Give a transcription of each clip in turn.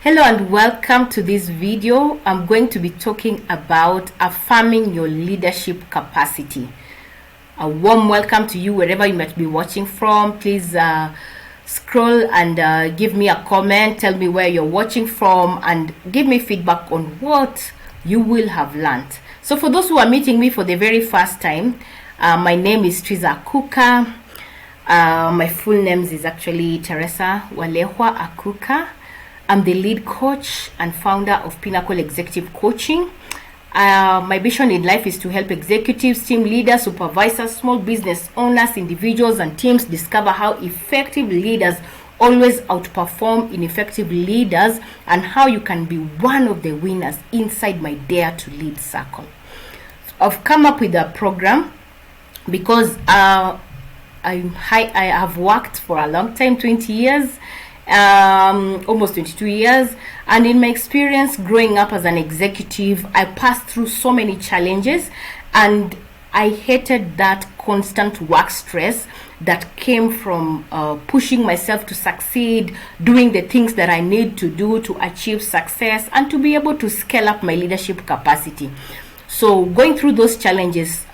Hello and welcome to this video. I'm going to be talking about affirming your leadership capacity. A warm welcome to you wherever you might be watching from. Please scroll and give me a comment. Tell me where you're watching from and give me feedback on what you will have learned. So for those who are meeting me for the very first time, my name is Triza Akuka. My full name is actually Teresa Walehwa Akuka. I'm the lead coach and founder of Pinnacle Executive Coaching. My vision in life is to help executives, team leaders, supervisors, small business owners, individuals, and teams discover how effective leaders always outperform ineffective leaders and how you can be one of the winners inside my Dare to Lead circle. I've come up with a program because I have worked for a long time, 20 years. Almost 22 years, and in my experience growing up as an executive, I passed through so many challenges, and I hated that constant work stress that came from pushing myself to succeed, doing the things that I need to do to achieve success and to be able to scale up my leadership capacity. So going through those challenges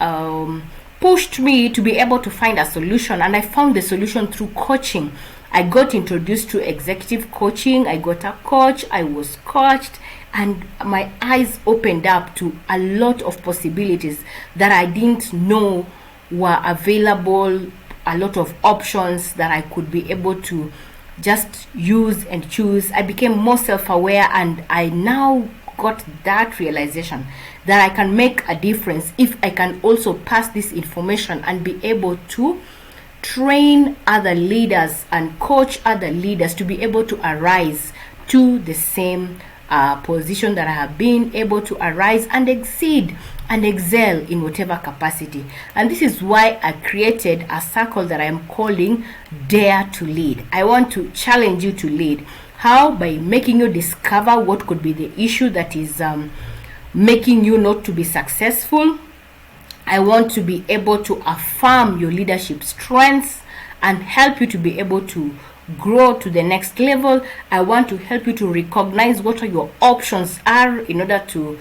pushed me to be able to find a solution, and I found the solution through coaching. I got introduced to executive coaching. I got a coach. I was coached, and my eyes opened up to a lot of possibilities that I didn't know were available, a lot of options that I could be able to just use and choose. I became more self-aware, and I now got that realization that I can make a difference if I can also pass this information and be able to train other leaders and coach other leaders to be able to arise to the same position that I have been able to arise and exceed and excel in whatever capacity. And this is why I created a circle that I am calling Dare to Lead. I want to challenge you to lead. How? By making you discover what could be the issue that is making you not to be successful. I want to be able to affirm your leadership strengths and help you to be able to grow to the next level. I want to help you to recognize what your options are in order to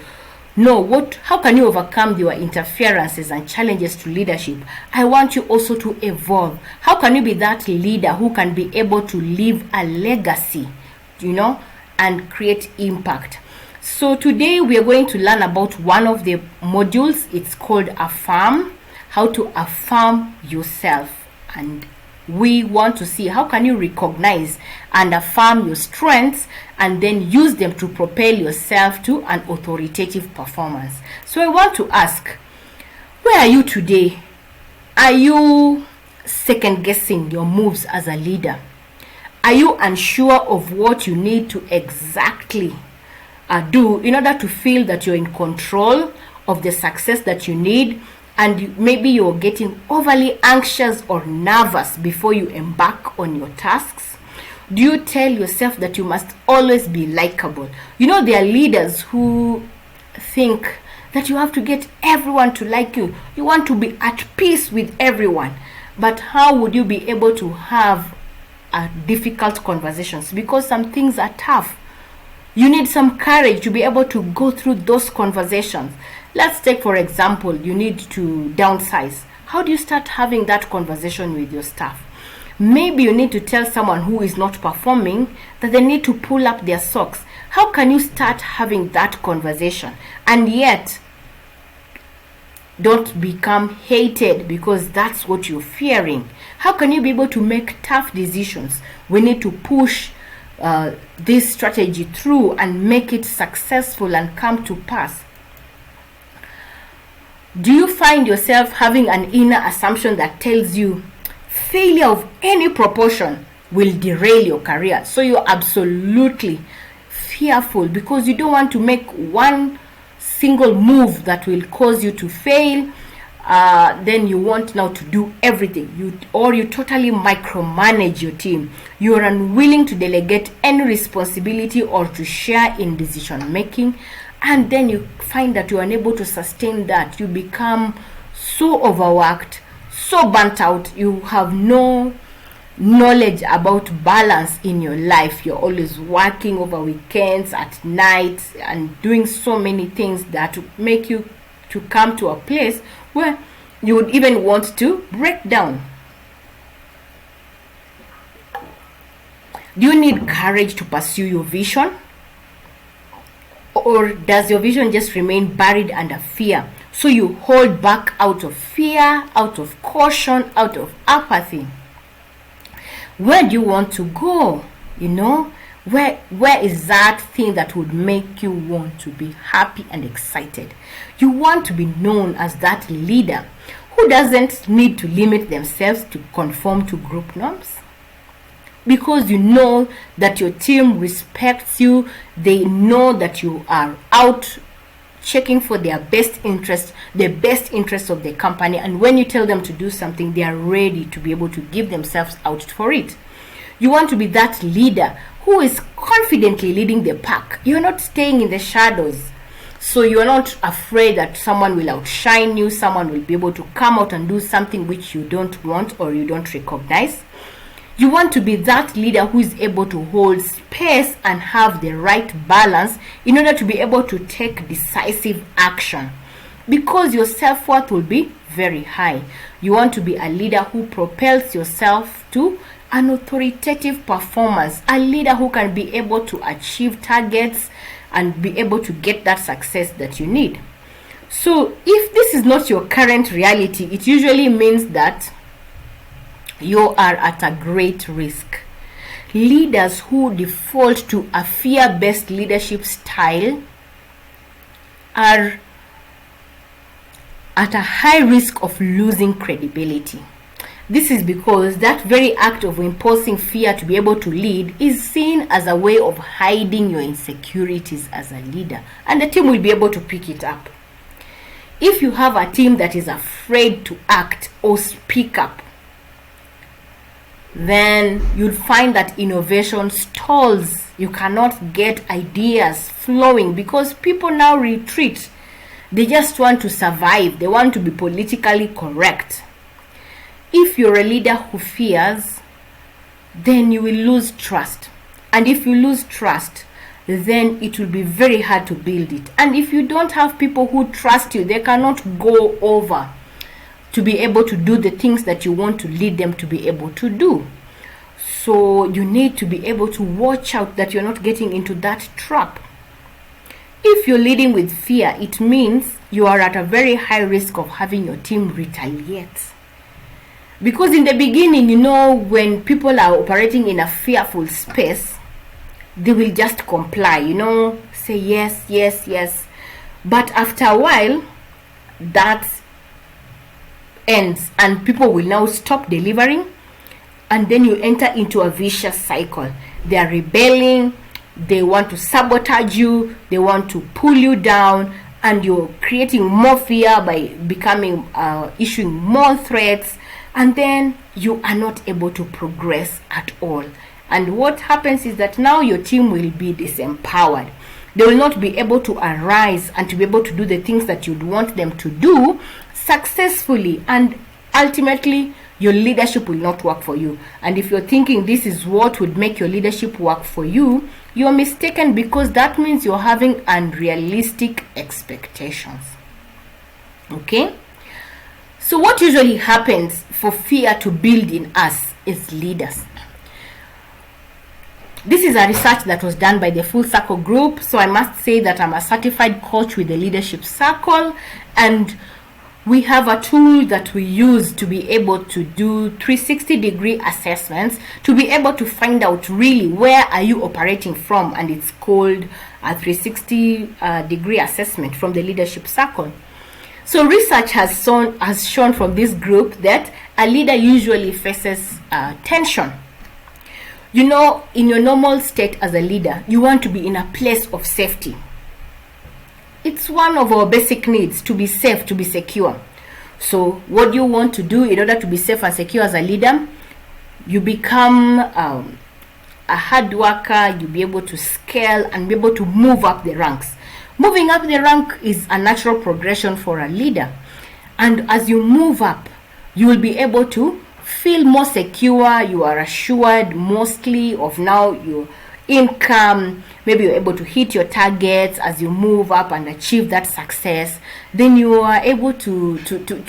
know how can you overcome your interferences and challenges to leadership. I want you also to evolve. How can you be that leader who can be able to leave a legacy, and create impact? So today we are going to learn about one of the modules. It's called Affirm, how to affirm yourself. And we want to see how can you recognize and affirm your strengths and then use them to propel yourself to an authoritative performance. So I want to ask, where are you today? Are you second guessing your moves as a leader? Are you unsure of what you need to exactly do in order to feel that you're in control of the success that you need, and maybe you're getting overly anxious or nervous before you embark on your tasks? Do you tell yourself that you must always be likable? There are leaders who think that you have to get everyone to like you. You want to be at peace with everyone. But how would you be able to have difficult conversations? Because some things are tough. You need some courage to be able to go through those conversations. Let's take, for example, you need to downsize. How do you start having that conversation with your staff? Maybe you need to tell someone who is not performing that they need to pull up their socks. How can you start having that conversation and yet don't become hated because that's what you're fearing? How can you be able to make tough decisions? We need to push this strategy through and make it successful and come to pass. Do you find yourself having an inner assumption that tells you failure of any proportion will derail your career? So you're absolutely fearful because you don't want to make one single move that will cause you to fail. Then you want now to do everything. You totally micromanage your team. You are unwilling to delegate any responsibility or to share in decision making, and then you find that you are unable to sustain that. You become so overworked, so burnt out. You have no knowledge about balance in your life. You're always working over weekends, at night, and doing so many things that make you to come to a place where you would even want to break down. Do you need courage to pursue your vision? Or does your vision just remain buried under fear? So you hold back out of fear, out of caution, out of apathy. Where do you want to go? Where is that thing that would make you want to be happy and excited? You want to be known as that leader who doesn't need to limit themselves to conform to group norms. Because you know that your team respects you, they know that you are out checking for their best interest, the best interest of the company, and when you tell them to do something, they are ready to be able to give themselves out for it. You want to be that leader who is confidently leading the pack. You're not staying in the shadows. So you're not afraid that someone will outshine you, someone will be able to come out and do something which you don't want or you don't recognize. You want to be that leader who is able to hold space and have the right balance in order to be able to take decisive action, because your self-worth will be very high. You want to be a leader who propels yourself to an authoritative performance, a leader who can be able to achieve targets and be able to get that success that you need. So if this is not your current reality, it usually means that you are at a great risk. Leaders who default to a fear-based leadership style are at a high risk of losing credibility. This is because that very act of imposing fear to be able to lead is seen as a way of hiding your insecurities as a leader, and the team will be able to pick it up. If you have a team that is afraid to act or speak up, then you'll find that innovation stalls. You cannot get ideas flowing because people now retreat. They just want to survive. They want to be politically correct. If you're a leader who fears, then you will lose trust. And if you lose trust, then it will be very hard to build it. And if you don't have people who trust you, they cannot go over to be able to do the things that you want to lead them to be able to do. So you need to be able to watch out that you're not getting into that trap. If you're leading with fear, it means you are at a very high risk of having your team retaliate. Because in the beginning, when people are operating in a fearful space, they will just comply, say yes, yes, yes. But after a while, that ends and people will now stop delivering, and then you enter into a vicious cycle. They are rebelling, they want to sabotage you, they want to pull you down, and you're creating more fear by becoming issuing more threats, and then you are not able to progress at all. And what happens is that now your team will be disempowered. They will not be able to arise and to be able to do the things that you'd want them to do successfully, and ultimately your leadership will not work for you. And if you're thinking this is what would make your leadership work for you, you're mistaken, because that means you're having unrealistic expectations. Okay? So what usually happens for fear to build in us as leaders? This is a research that was done by the Full Circle Group. So I must say that I'm a certified coach with the Leadership Circle, and we have a tool that we use to be able to do 360-degree assessments to be able to find out really where are you operating from, and it's called a 360-degree assessment from the Leadership Circle. So research has shown from this group that a leader usually faces tension. In your normal state as a leader, you want to be in a place of safety. It's one of our basic needs to be safe, to be secure. So what do you want to do in order to be safe and secure as a leader? You become a hard worker, you'll be able to scale and be able to move up the ranks. Moving up the rank is a natural progression for a leader. And as you move up, you will be able to feel more secure, you are assured mostly of now your income, maybe you're able to hit your targets as you move up and achieve that success, then you are able to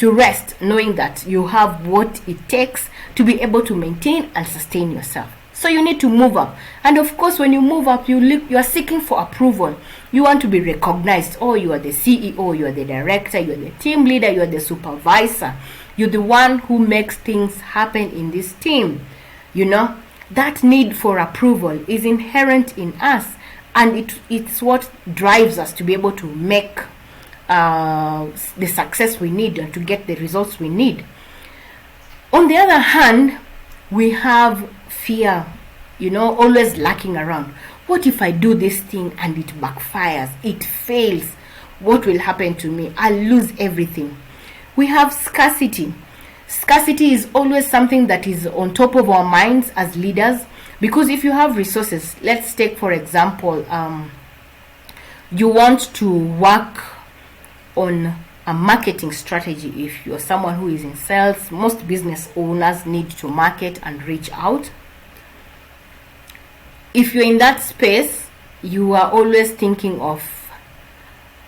rest knowing that you have what it takes to be able to maintain and sustain yourself. So you need to move up. And of course, when you move up, you are seeking for approval. You want to be recognized. Oh, you are the CEO, you are the director, you are the team leader, you are the supervisor. You're the one who makes things happen in this team. You know, that need for approval is inherent in us, and it's what drives us to be able to make the success we need and to get the results we need. On the other hand, we have fear, always lurking around. What if I do this thing and it backfires, it fails? What will happen to me? I'll lose everything. We have scarcity. Scarcity is always something that is on top of our minds as leaders, because if you have resources, let's take for example, you want to work on a marketing strategy. If you're someone who is in sales, most business owners need to market and reach out. If you're in that space, you are always thinking of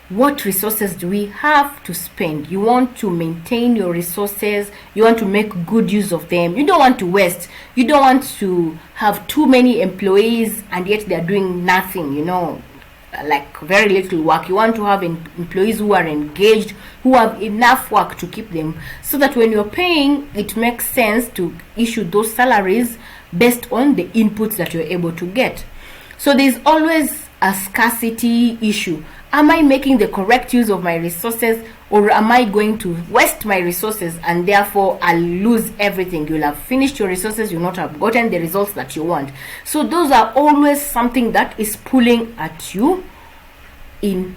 what resources do we have to spend. You want to maintain your resources, you want to make good use of them, you don't want to waste, you don't want to have too many employees and yet they're doing nothing, like very little work. You want to have employees who are engaged, who have enough work to keep them, so that when you're paying, it makes sense to issue those salaries based on the inputs that you're able to get. So there's always a scarcity issue. Am I making the correct use of my resources, or am I going to waste my resources and therefore I'll lose everything? You'll have finished your resources, you'll not have gotten the results that you want. So those are always something that is pulling at you in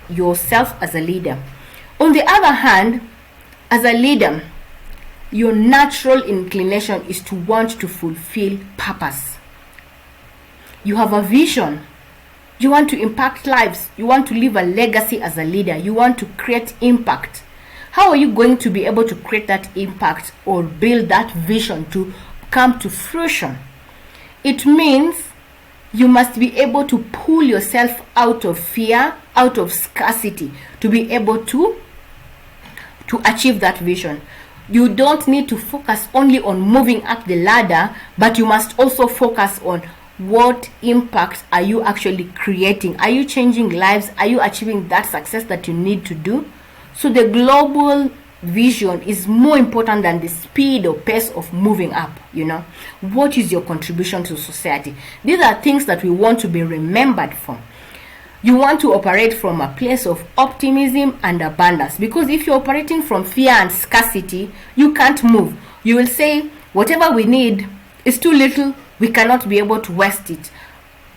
yourself as a leader. On the other hand, as a leader, your natural inclination is to want to fulfill purpose. You have a vision. You want to impact lives. You want to leave a legacy as a leader. You want to create impact. How are you going to be able to create that impact or build that vision to come to fruition? It means you must be able to pull yourself out of fear, out of scarcity, to be able to achieve that vision. You don't need to focus only on moving up the ladder, but you must also focus on what impact are you actually creating. Are you changing lives? Are you achieving that success that you need to do? So the global vision is more important than the speed or pace of moving up. What is your contribution to society? These are things that we want to be remembered for. You want to operate from a place of optimism and abundance, because if you're operating from fear and scarcity, you can't move. You will say whatever we need is too little, we cannot be able to waste it.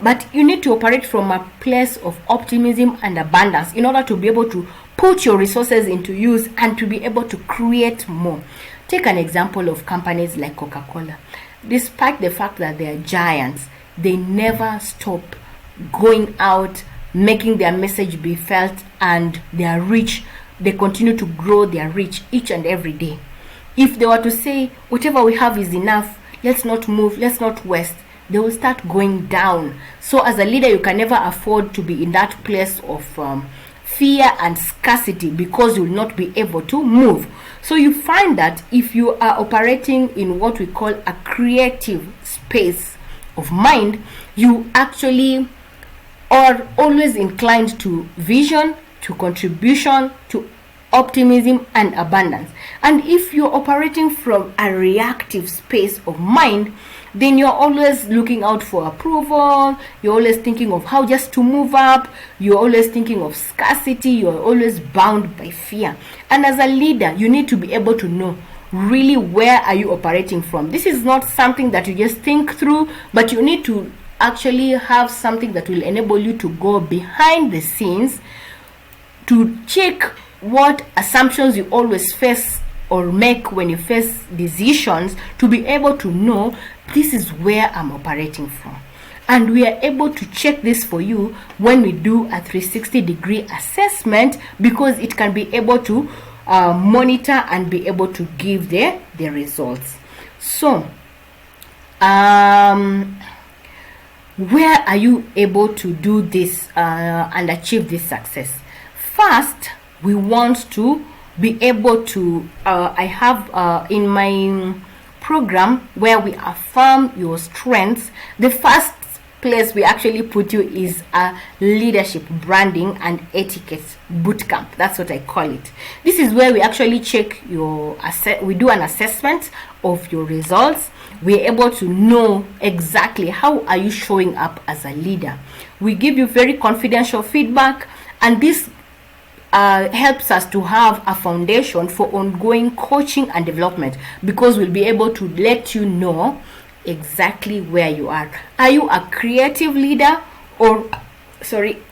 But you need to operate from a place of optimism and abundance in order to be able to put your resources into use and to be able to create more. Take an example of companies like Coca-Cola. Despite the fact that they are giants, they never stop going out, making their message be felt, and their reach, they continue to grow their reach each and every day. If they were to say whatever we have is enough, let's not move, let's not waste, they will start going down. So as a leader, you can never afford to be in that place of fear and scarcity, because you will not be able to move. So you find that if you are operating in what we call a creative space of mind, you actually are always inclined to vision, to contribution, to optimism and abundance. And if you're operating from a reactive space of mind, then you're always looking out for approval, you're always thinking of how just to move up, you're always thinking of scarcity, you're always bound by fear. And as a leader, you need to be able to know really where are you operating from. This is not something that you just think through, but you need to actually have something that will enable you to go behind the scenes to check what assumptions you always face or make when you face decisions, to be able to know this is where I'm operating from. And we are able to check this for you when we do a 360-degree assessment, because it can be able to monitor and be able to give the results. So where are you able to do this and achieve this success? First, we want to be able to I have in my program where we affirm your strengths, the first place we actually put you is a leadership branding and etiquette bootcamp. That's what I call it. This is where we actually check your we do an assessment of your results. We're able to know exactly how are you showing up as a leader. We give you very confidential feedback, and this helps us to have a foundation for ongoing coaching and development, because we'll be able to let you know exactly where you are. Are you a creative leader, or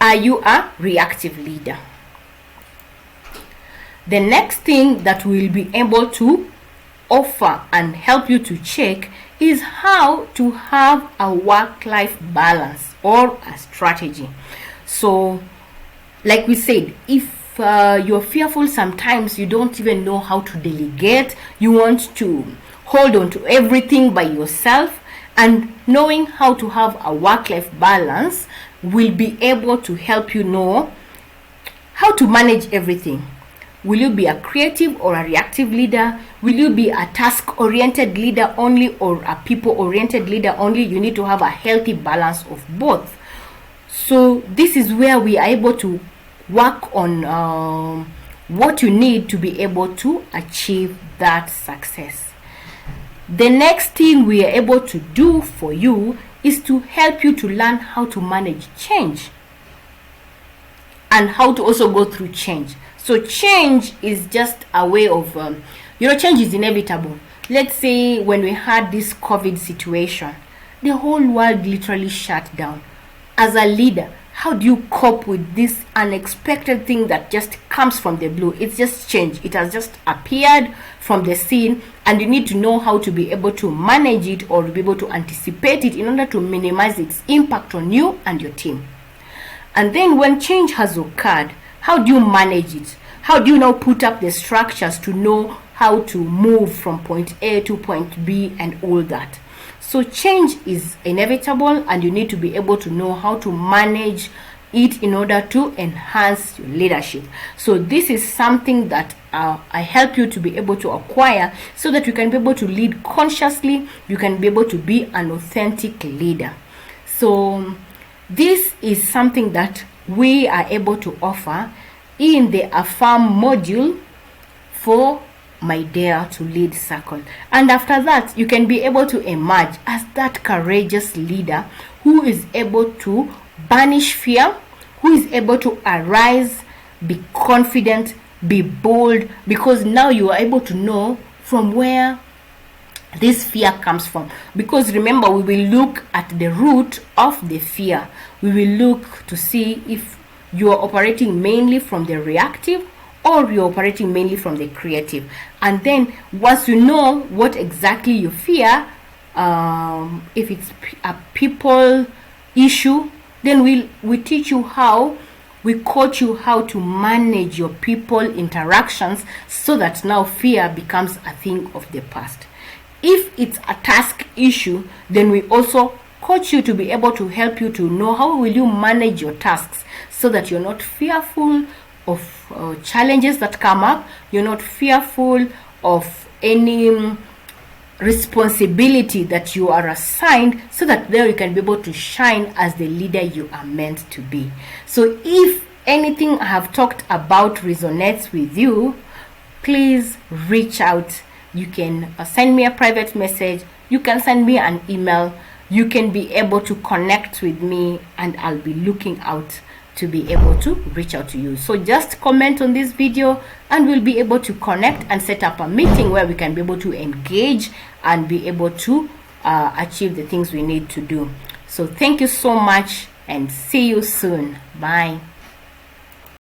are you a reactive leader? The next thing that we'll be able to offer and help you to check is how to have a work-life balance or a strategy. So like we said, if you're fearful, sometimes you don't even know how to delegate, you want to hold on to everything by yourself, and knowing how to have a work-life balance will be able to help you know how to manage everything. Will you be a creative or a reactive leader? Will you be a task-oriented leader only, or a people-oriented leader only? You need to have a healthy balance of both. So this is where we are able to work on what you need to be able to achieve that success. The next thing we are able to do for you is to help you to learn how to manage change and how to also go through change. So change is just a way of change is inevitable. Let's say when we had this COVID situation, the whole world literally shut down. As a leader, how do you cope with this unexpected thing that just comes from the blue? It's just change. It has just appeared from the scene, and you need to know how to be able to manage it or be able to anticipate it in order to minimize its impact on you and your team. And then when change has occurred, how do you manage it? How do you now put up the structures to know how to move from point A to point B and all that? So change is inevitable, and you need to be able to know how to manage it in order to enhance your leadership. So this is something that I help you to be able to acquire, so that you can be able to lead consciously, you can be able to be an authentic leader. So this is something that we are able to offer in the Affirm module for my Dare to Lead circle. And after that, you can be able to emerge as that courageous leader who is able to banish fear, who is able to arise, be confident, be bold, because now you are able to know from where this fear comes from. Because remember, we will look at the root of the fear. We will look to see if you are operating mainly from the reactive or you're operating mainly from the creative. And then once you know what exactly you fear, if it's a people issue, then we teach you how, we coach you how to manage your people interactions, so that now fear becomes a thing of the past. If it's a task issue, then we also coach you to be able to help you to know how will you manage your tasks, so that you're not fearful of challenges that come up, you're not fearful of any responsibility that you are assigned, so that there you can be able to shine as the leader you are meant to be. So if anything I have talked about resonates with you, please reach out. You can send me a private message, you can send me an email, you can be able to connect with me, and I'll be looking out to be able to reach out to you. So just comment on this video and we'll be able to connect and set up a meeting where we can be able to engage and be able to achieve the things we need to do. So thank you so much, and see you soon. Bye.